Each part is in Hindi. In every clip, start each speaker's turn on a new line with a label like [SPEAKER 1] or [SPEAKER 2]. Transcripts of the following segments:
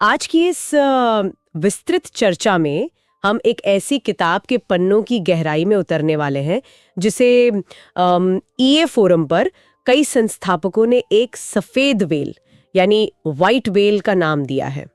[SPEAKER 1] आज की इस विस्तृत चर्चा में हम एक ऐसी किताब के पन्नों की गहराई में उतरने वाले हैं जिसे ईए फोरम पर कई संस्थापकों ने एक सफेद व्हेल यानी व्हाइट व्हेल का नाम दिया है।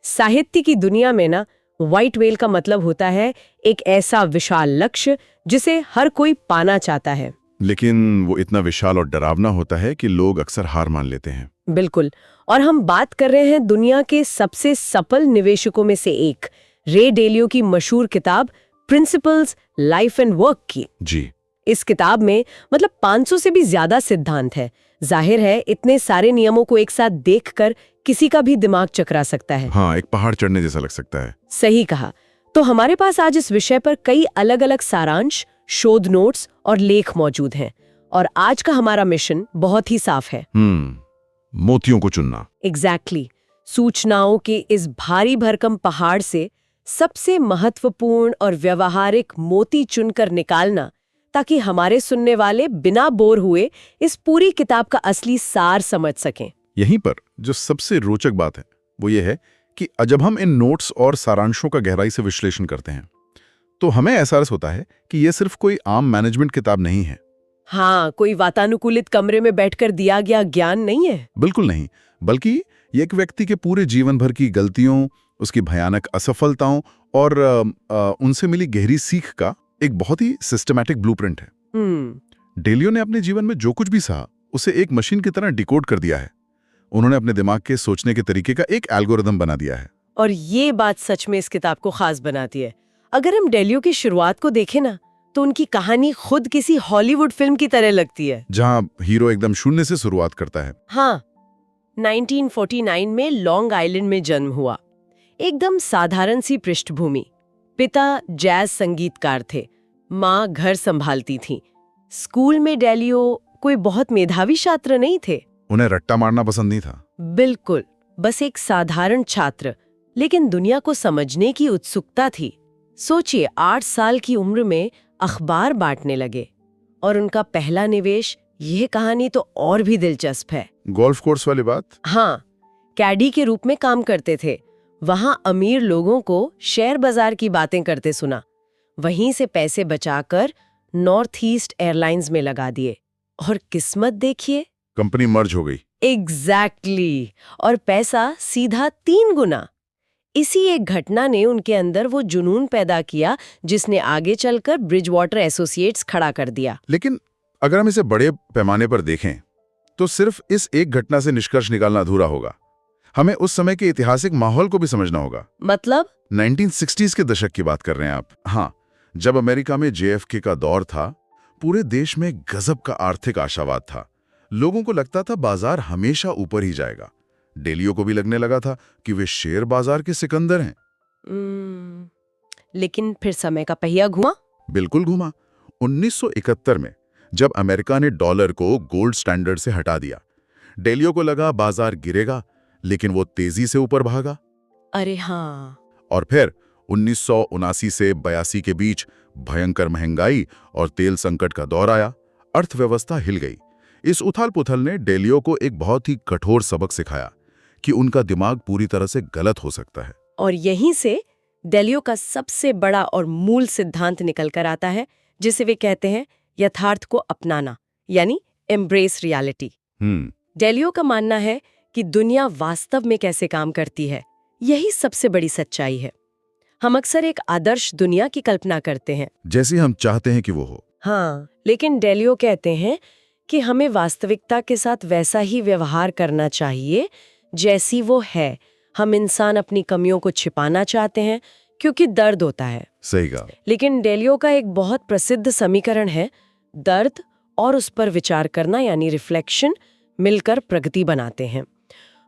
[SPEAKER 1] साहित्य की दुनिया में ना व्हाइट व्हेल का मतलब होता है एक ऐसा विशाल लक्ष्य जिसे हर कोई पाना चाहता है,
[SPEAKER 2] लेकिन वो इतना विशाल और डरावना होता है कि लोग अक्सर हार मान लेते हैं।
[SPEAKER 1] बिल्कुल। और हम बात कर रहे हैं दुनिया के सबसे सफल निवेशकों में से एक रे डेलियो की मशहूर किताब प्रिंसिपल्स लाइफ एंड वर्क की।
[SPEAKER 2] जी।
[SPEAKER 1] इस किताब में मतलब 500 से भी ज्यादा सिद्धांत है। जाहिर है इतने सारे नियमों को एक साथ देखकर किसी का भी दिमाग चकरा सकता है।
[SPEAKER 2] हाँ, एक पहाड़ चढ़ने जैसा लग सकता है।
[SPEAKER 1] सही कहा। तो हमारे पास आज इस विषय पर कई अलग अलग सारांश, शोध नोट्स और लेख मौजूद हैं। और आज का हमारा मिशन बहुत ही साफ है।
[SPEAKER 2] मोतियों को चुनना।
[SPEAKER 1] एग्जैक्टली। सूचनाओं के इस भारी भरकम पहाड़ से सबसे महत्वपूर्ण और व्यवहारिक मोती चुनकर निकालना, ताकि हमारे सुनने वाले बिना बोर हुए इस पूरी किताब का असली सार समझ सकें।
[SPEAKER 2] यहीं पर जो सबसे रोचक बात है वो ये है कि जब हम इन नोट्स और सारांशों का गहराई से विश्लेषण करते हैं तो हमें एहसास होता है कि ये सिर्फ कोई आम मैनेजमेंट किताब नहीं है।
[SPEAKER 1] हाँ, कोई वातानुकूलित कमरे में बैठकर दिया गया ज्ञान नहीं है।
[SPEAKER 2] बिल्कुल नहीं, बल्कि ये एक व्यक्ति के पूरे जीवन भर की गलतियों, उसकी भयानक असफलताओं और उनसे मिली गहरी सीख का एक बहुत ही सिस्टमैटिक ब्लूप्रिंट है। डेलियो ने अपने जीवन में जो कुछ भी सहा उसे एक मशीन की तरह डिकोड कर दिया है। उन्होंने अपने दिमाग के सोचने के तरीके का एक एल्गोरिदम बना दिया है।
[SPEAKER 1] और ये बात सच में इस किताब को खास बनाती है। अगर हम डेलियो की शुरुआत को देखें ना, तो उनकी कहानी खुद किसी हॉलीवुड फिल्म की तरह लगती है,
[SPEAKER 2] जहां हीरो एकदम शून्य से शुरुआत करता है।
[SPEAKER 1] हाँ, 1949 में लॉन्ग आइलैंड में जन्म हुआ। एकदम साधारण सी पृष्ठभूमि। पिता जैज संगीतकार थे, माँ घर संभालती थी। स्कूल में डेलियो कोई बहुत मेधावी छात्र नहीं थे।
[SPEAKER 2] उन्हें रट्टा मारना पसंद नहीं था।
[SPEAKER 1] बिल्कुल, बस एक साधारण छात्र, लेकिन दुनिया को समझने की उत्सुकता थी। सोचिए, 8 साल की उम्र में अखबार बांटने लगे। और उनका पहला निवेश, यह कहानी तो और भी दिलचस्प है।
[SPEAKER 2] गोल्फ कोर्स वाली बात?
[SPEAKER 1] हाँ, कैडी के रूप में काम करते थे। वहां अमीर लोगों को शेयर बाजार की बातें करते सुना। वहीं से पैसे बचाकर नॉर्थ ईस्ट एयरलाइंस में लगा दिए। और किस्मत देखिए,
[SPEAKER 2] कंपनी मर्ज हो गई।
[SPEAKER 1] एग्जैक्टली। और पैसा सीधा 3 गुना। इसी एक घटना ने उनके अंदर वो जुनून पैदा किया जिसने आगे चलकर ब्रिजवाटर एसोसिएट्स खड़ा कर दिया।
[SPEAKER 2] लेकिन अगर हम इसे बड़े पैमाने पर देखें तो सिर्फ इस एक घटना से निष्कर्ष निकालना अधूरा होगा। हमें उस समय के ऐतिहासिक माहौल को भी समझना होगा।
[SPEAKER 1] मतलब
[SPEAKER 2] 1960s के दशक की बात कर रहे हैं आप। हाँ, जब अमेरिका में JFK का दौर था, पूरे देश में गजब का आर्थिक आशावाद था। लोगों को लगता था बाजार हमेशा ऊपर ही जाएगा। डेलियो को भी लगने लगा था कि वे शेयर बाजार के सिकंदर हैं।
[SPEAKER 1] लेकिन फिर समय का पहिया घुमा।
[SPEAKER 2] बिल्कुल घुमा। 1971 में जब अमेरिका ने डॉलर को गोल्ड स्टैंडर्ड से हटा दिया, डेलियो को लगा बाजार गिरेगा, लेकिन वो तेजी से ऊपर भागा।
[SPEAKER 1] अरे हाँ।
[SPEAKER 2] और फिर 1979 से 82 के बीच भयंकर महंगाई और तेल संकट का दौर आया। अर्थव्यवस्था हिल गई। इस उथल-पुथल ने डेलियो को एक बहुत ही कठोर सबक सिखाया कि उनका दिमाग पूरी तरह से गलत हो सकता है।
[SPEAKER 1] और यहीं से डेलियो का सबसे बड़ा और मूल सिद्धांत निकल कर आता है, जिसे वे कहते हैं यथार्थ को अपनाना, यानी एम्ब्रेस रियलिटी। डेलियो का मानना है कि दुनिया वास्तव में कैसे काम करती है, यही सबसे बड़ी सच्चाई है। हम अक्सर एक आदर्श दुनिया की कल्पना करते हैं,
[SPEAKER 2] जैसी हम चाहते हैं कि वो हो।
[SPEAKER 1] हाँ, लेकिन डेलियो कहते हैं कि हमें वास्तविकता के साथ वैसा ही व्यवहार करना चाहिए जैसी वो है। हम इंसान अपनी कमियों को छिपाना चाहते हैं क्योंकि दर्द होता है।
[SPEAKER 2] सही कहा।
[SPEAKER 1] लेकिन डेलियो का एक बहुत प्रसिद्ध समीकरण है, दर्द और उस पर विचार करना यानी रिफ्लेक्शन मिलकर प्रगति बनाते हैं।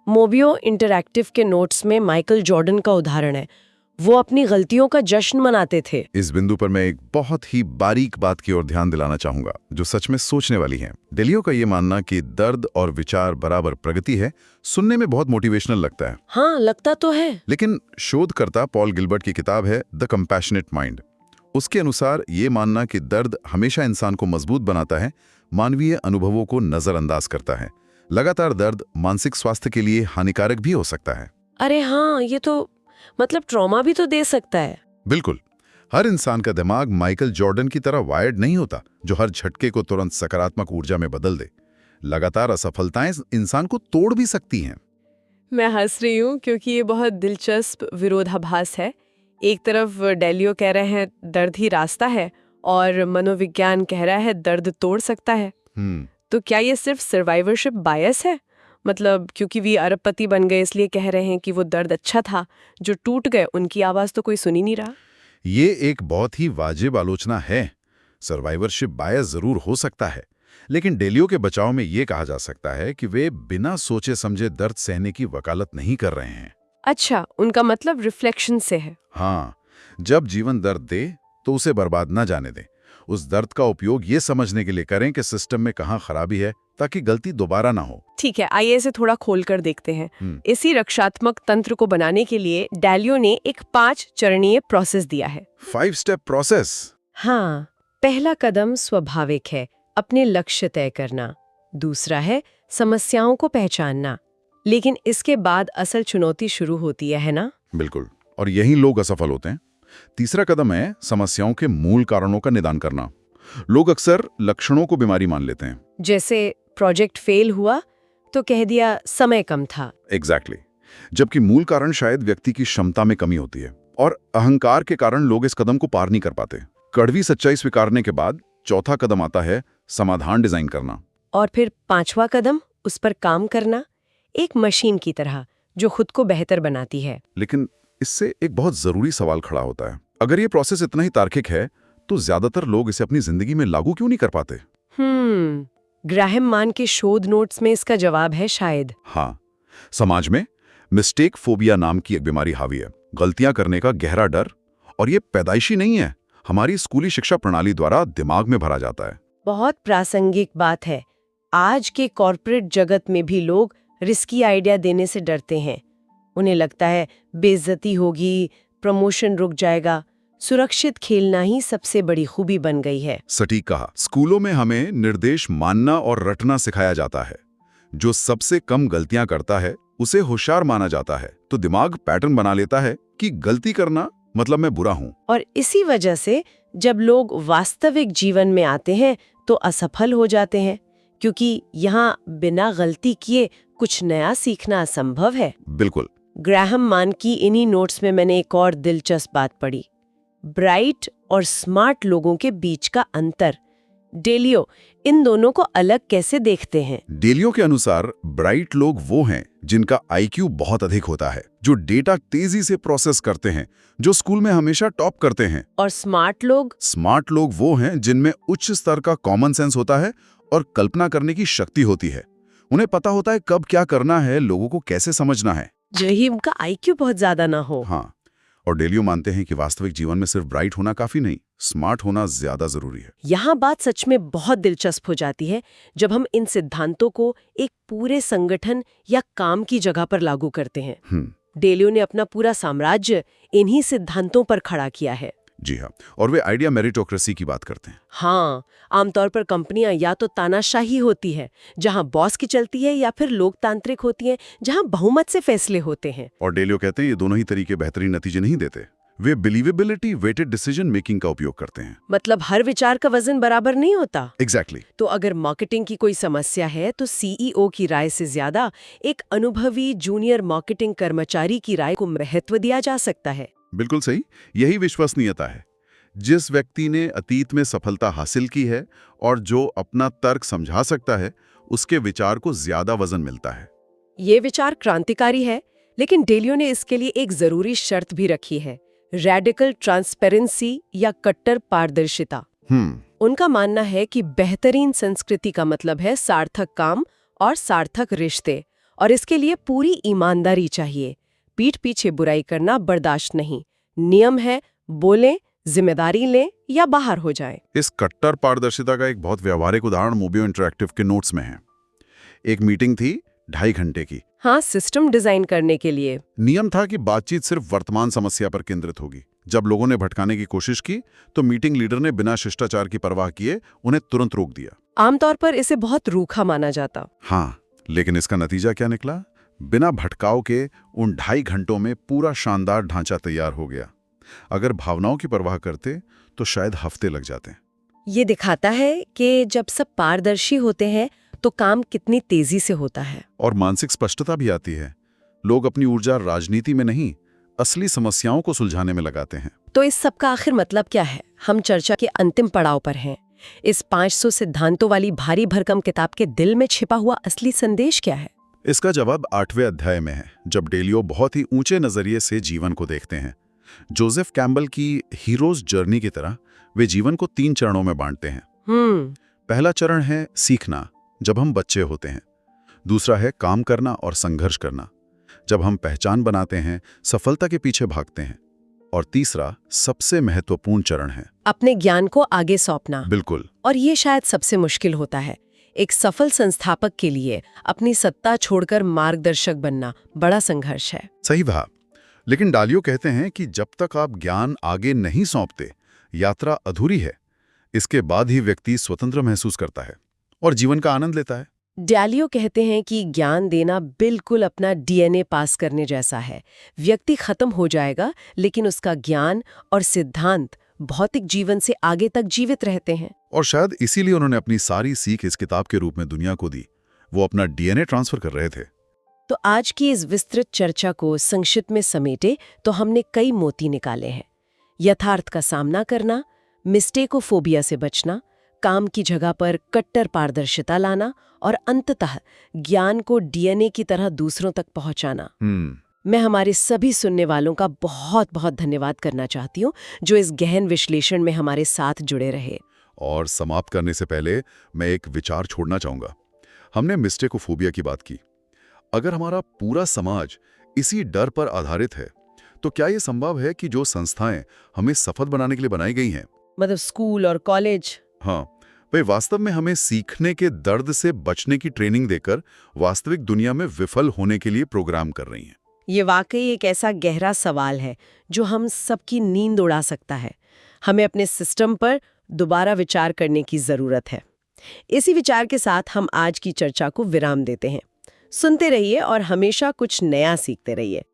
[SPEAKER 1] मोबियो इंटरैक्टिव के नोट्स में माइकल जॉर्डन का उदाहरण है। वो अपनी गलतियों का जश्न मनाते थे।
[SPEAKER 2] इस बिंदु पर मैं एक बहुत ही बारीक बात की ओर ध्यान दिलाना चाहूंगा जो सच में सोचने वाली है। डेलियो का ये मानना कि दर्द और विचार बराबर प्रगति है, सुनने में बहुत मोटिवेशनल लगता है।
[SPEAKER 1] हाँ, लगता तो है।
[SPEAKER 2] लेकिन शोधकर्ता पॉल गिलबर्ट की किताब है द कंपैशनेट माइंड। उसके अनुसार ये मानना कि दर्द हमेशा इंसान को मजबूत बनाता है, मानवीय अनुभवों को नजरअंदाज करता है। लगातार दर्द मानसिक स्वास्थ्य के लिए हानिकारक भी हो सकता है।
[SPEAKER 1] अरे हाँ, ये तो मतलब ट्रॉमा भी तो दे सकता है।
[SPEAKER 2] बिल्कुल। हर इंसान का दिमाग माइकल जॉर्डन की तरह वायर्ड नहीं होता, जो हर झटके को तुरंत सकारात्मक ऊर्जा में बदल दे। लगातार असफलताएं इंसान को तोड़ भी सकती हैं।
[SPEAKER 1] मैं हंस रही हूँ क्योंकि ये बहुत दिलचस्प विरोधाभास है। एक तरफ डेलियो कह रहे हैं दर्द ही रास्ता है, और मनोविज्ञान कह रहा है दर्द तोड़ सकता है। तो क्या ये सिर्फ सर्वाइवरशिप बायस है? मतलब क्योंकि वे अरबपति बन गए इसलिए कह रहे हैं कि वो दर्द अच्छा था, जो टूट गए उनकी आवाज तो कोई सुन ही नहीं रहा।
[SPEAKER 2] ये एक बहुत ही वाजिब आलोचना है। सर्वाइवरशिप बायस जरूर हो सकता है, लेकिन डेलियो के बचाव में ये कहा जा सकता है कि वे बिना सोचे समझे दर्द सहने की वकालत नहीं कर रहे हैं।
[SPEAKER 1] अच्छा, उनका मतलब रिफ्लेक्शन से है।
[SPEAKER 2] हाँ, जब जीवन दर्द दे तो उसे बर्बाद न जाने दें। उस दर्द का उपयोग ये समझने के लिए करें कि सिस्टम में कहाँ खराबी है, ताकि गलती दोबारा ना हो।
[SPEAKER 1] ठीक है, आइए इसे थोड़ा खोलकर देखते हैं। इसी रक्षात्मक तंत्र को बनाने के लिए डेलियो ने एक 5 चरणीय प्रोसेस दिया है।
[SPEAKER 2] 5 स्टेप प्रोसेस।
[SPEAKER 1] हाँ, पहला कदम स्वाभाविक है, अपने लक्ष्य तय करना। दूसरा है समस्याओं को पहचानना। लेकिन इसके बाद असल चुनौती शुरू होती है ना?
[SPEAKER 2] बिल्कुल, और यही लोग असफल होते हैं। तीसरा कदम है समस्याओं के मूल कारणों का निदान करना। लोग अक्सर लक्षणों को बीमारी मान लेते हैं।
[SPEAKER 1] जैसे प्रोजेक्ट फेल हुआ तो कह दिया समय कम था।
[SPEAKER 2] एग्जैक्टली। जबकि मूल कारण शायद व्यक्ति की क्षमता में कमी होती है, और अहंकार के कारण लोग इस कदम को पार नहीं कर पाते। कड़वी सच्चाई स्वीकारने के बाद चौथा कदम आता है समाधान डिजाइन करना।
[SPEAKER 1] और फिर 5वां कदम, उस पर काम करना, एक मशीन की तरह जो खुद को बेहतर बनाती है।
[SPEAKER 2] लेकिन इससे एक बहुत जरूरी सवाल खड़ा होता है। अगर ये प्रोसेस इतना ही तार्किक है तो ज्यादातर लोग इसे अपनी जिंदगी में लागू क्यों नहीं कर पाते?
[SPEAKER 1] ग्राहम मान के शोध नोट्स में इसका जवाब है शायद।
[SPEAKER 2] हाँ, समाज में मिस्टेक फोबिया नाम की एक बीमारी हावी है। गलतियां करने का गहरा डर, और ये पैदाइशी नहीं है, हमारी स्कूली शिक्षा प्रणाली द्वारा दिमाग में भरा जाता है।
[SPEAKER 1] बहुत प्रासंगिक बात है। आज के कॉर्पोरेट जगत में भी लोग रिस्की आइडिया देने से डरते हैं। उन्हें लगता है बेइज्जती होगी, प्रमोशन रुक जाएगा। सुरक्षित खेलना ही सबसे बड़ी खूबी बन गई है।
[SPEAKER 2] सटीक कहा। स्कूलों में हमें निर्देश मानना और रटना सिखाया जाता है। जो सबसे कम गलतियां करता है उसे होशियार माना जाता है, तो दिमाग पैटर्न बना लेता है कि गलती करना मतलब मैं बुरा हूं।
[SPEAKER 1] और इसी वजह से जब लोग वास्तविक जीवन में आते हैं तो असफल हो जाते हैं, क्योंकि यहाँ बिना गलती किए कुछ नया सीखना असंभव है।
[SPEAKER 2] बिल्कुल।
[SPEAKER 1] ग्राहम मान की इन्हीं नोट्स में मैंने एक और दिलचस्प बात पढ़ी, ब्राइट और स्मार्ट लोगों के बीच का अंतर। डेलियो इन दोनों को अलग कैसे देखते हैं?
[SPEAKER 2] डेलियो के अनुसार ब्राइट लोग वो हैं जिनका आईक्यू बहुत अधिक होता है, जो डेटा तेजी से प्रोसेस करते हैं, जो स्कूल में हमेशा टॉप करते हैं।
[SPEAKER 1] और स्मार्ट लोग
[SPEAKER 2] वो हैं जिनमें उच्च स्तर का कॉमन सेंस होता है और कल्पना करने की शक्ति होती है। उन्हें पता होता है कब क्या करना है, लोगों को कैसे समझना है।
[SPEAKER 1] यही उनका आईक्यू बहुत ज्यादा ना हो।
[SPEAKER 2] हाँ, और डेलियो मानते हैं कि वास्तविक जीवन में सिर्फ ब्राइट होना काफी नहीं, स्मार्ट होना ज्यादा जरूरी है।
[SPEAKER 1] यहाँ बात सच में बहुत दिलचस्प हो जाती है जब हम इन सिद्धांतों को एक पूरे संगठन या काम की जगह पर लागू करते हैं। डेलियो ने अपना पूरा साम्राज्य इन्हीं सिद्धांतों पर खड़ा किया है।
[SPEAKER 2] जी हाँ, और वे आइडिया मेरिटोक्रेसी की बात करते हैं।
[SPEAKER 1] हाँ, आमतौर पर कंपनियां या तो तानाशाही होती है जहां बॉस की चलती है, या फिर लोकतांत्रिक होती है जहां बहुमत से फैसले होते हैं।
[SPEAKER 2] और डेलियो कहते हैं ये दोनों ही तरीके बेहतरीन नतीजे नहीं देते। वे बिलीवेबिलिटी वेटेड डिसीजन मेकिंग का उपयोग करते हैं।
[SPEAKER 1] मतलब हर विचार का वजन बराबर नहीं होता।
[SPEAKER 2] एग्जैक्टली।
[SPEAKER 1] तो अगर मार्केटिंग की कोई समस्या है तो सीईओ की राय से ज्यादा एक अनुभवी जूनियर मार्केटिंग कर्मचारी की राय को महत्व दिया जा सकता है।
[SPEAKER 2] बिल्कुल सही, यही विश्वसनीयता है। जिस व्यक्ति ने अतीत में सफलता हासिल की है और जो अपना तर्क समझा सकता है, उसके विचार को ज्यादा वजन मिलता है।
[SPEAKER 1] ये विचार क्रांतिकारी है, लेकिन डेलियो ने इसके लिए एक जरूरी शर्त भी रखी है, रेडिकल ट्रांसपेरेंसी या कट्टर पारदर्शिता। उनका मानना है कि बेहतरीन संस्कृति का मतलब है सार्थक काम और सार्थक रिश्ते, और इसके लिए पूरी ईमानदारी चाहिए। पीठ पीछे बुराई करना बर्दाश्त नहीं। नियम है, बोलें, जिम्मेदारी लें या बाहर हो जाएं।
[SPEAKER 2] इस कट्टर पारदर्शिता का एक बहुत व्यवहारिक उदाहरण मोबियो इंटरैक्टिव के नोट्स में है। एक मीटिंग थी 2.5 घंटे की।
[SPEAKER 1] हाँ, सिस्टम डिजाइन करने के लिए।
[SPEAKER 2] नियम था कि बातचीत सिर्फ वर्तमान समस्या पर केंद्रित होगी। जब लोगों ने भटकाने की कोशिश की तो मीटिंग लीडर ने बिना शिष्टाचार की परवाह किए उन्हें तुरंत रोक दिया।
[SPEAKER 1] आमतौर पर इसे बहुत रूखा माना जाता।
[SPEAKER 2] हाँ, लेकिन इसका नतीजा क्या निकला? बिना भटकाव के उन 2.5 घंटों में पूरा शानदार ढांचा तैयार हो गया। अगर भावनाओं की परवाह करते तो शायद हफ्ते लग जाते।
[SPEAKER 1] ये दिखाता है कि जब सब पारदर्शी होते हैं तो काम कितनी तेजी से होता है।
[SPEAKER 2] और मानसिक स्पष्टता भी आती है। लोग अपनी ऊर्जा राजनीति में नहीं, असली समस्याओं को सुलझाने में लगाते हैं।
[SPEAKER 1] तो इस सब का आखिर मतलब क्या है? हम चर्चा के अंतिम पड़ाव पर हैं। इस 500 सिद्धांतों वाली भारी भरकम किताब के दिल में छिपा हुआ असली संदेश क्या है?
[SPEAKER 2] इसका जवाब 8वें अध्याय में है, जब डेलियो बहुत ही ऊंचे नजरिए से जीवन को देखते हैं। जोसेफ कैम्बल की हीरोज जर्नी की तरह वे जीवन को 3 चरणों में बांटते हैं। पहला चरण है सीखना, जब हम बच्चे होते हैं। दूसरा है काम करना और संघर्ष करना, जब हम पहचान बनाते हैं, सफलता के पीछे भागते हैं। और तीसरा सबसे महत्वपूर्ण चरण है
[SPEAKER 1] अपने ज्ञान को आगे सौंपना।
[SPEAKER 2] बिल्कुल।
[SPEAKER 1] और ये शायद सबसे मुश्किल होता है। एक सफल संस्थापक के लिए अपनी सत्ता छोड़कर मार्गदर्शक बनना बड़ा संघर्ष है।
[SPEAKER 2] सही कहा। लेकिन डालियो कहते हैं कि जब तक आप ज्ञान आगे नहीं सौंपते, यात्रा अधूरी है। इसके बाद ही व्यक्ति स्वतंत्र महसूस करता है और जीवन का आनंद लेता है।
[SPEAKER 1] डालियो कहते हैं कि ज्ञान देना बिल्कुल अपना डीएनए पास करने जैसा है। व्यक्ति खत्म हो जाएगा, लेकिन उसका ज्ञान और सिद्धांत भौतिक जीवन से आगे तक जीवित रहते हैं।
[SPEAKER 2] और शायद इसीलिए उन्होंने अपनी सारी सीख इस किताब के रूप में दुनिया को दी। वो अपना डीएनए ट्रांसफर कर रहे थे।
[SPEAKER 1] तो आज की इस विस्तृत चर्चा को संक्षिप्त में समेटे तो हमने कई मोती निकाले हैं। यथार्थ का सामना करना, मिस्टेकोफोबिया से बचना, काम की जगह पर कट्टर पारदर्शिता लाना और अंततः ज्ञान को डीएनए की तरह दूसरों तक पहुंचाना। मैं हमारे सभी सुनने वालों का बहुत बहुत धन्यवाद करना चाहती हूँ जो इस गहन विश्लेषण में हमारे साथ जुड़े रहे।
[SPEAKER 2] और समाप्त करने से पहले मैं एक विचार छोड़ना चाहूंगा। हमने मिस्टेकोफोबिया की बात की। अगर हमारा पूरा समाज इसी डर पर आधारित है, तो क्या ये संभव है कि जो संस्थाएं हमें सफल बनाने के लिए बनाई गई हैं,
[SPEAKER 1] मतलब स्कूल और कॉलेज,
[SPEAKER 2] हाँ, वे वास्तव में हमें सीखने के दर्द से बचने की ट्रेनिंग देकर वास्तविक दुनिया में विफल होने के लिए प्रोग्राम कर रही हैं?
[SPEAKER 1] ये वाकई एक ऐसा गहरा सवाल है जो हम सबकी नींद उड़ा सकता है। हमें अपने सिस्टम पर दोबारा विचार करने की जरूरत है। इसी विचार के साथ हम आज की चर्चा को विराम देते हैं। सुनते रहिए और हमेशा कुछ नया सीखते रहिए।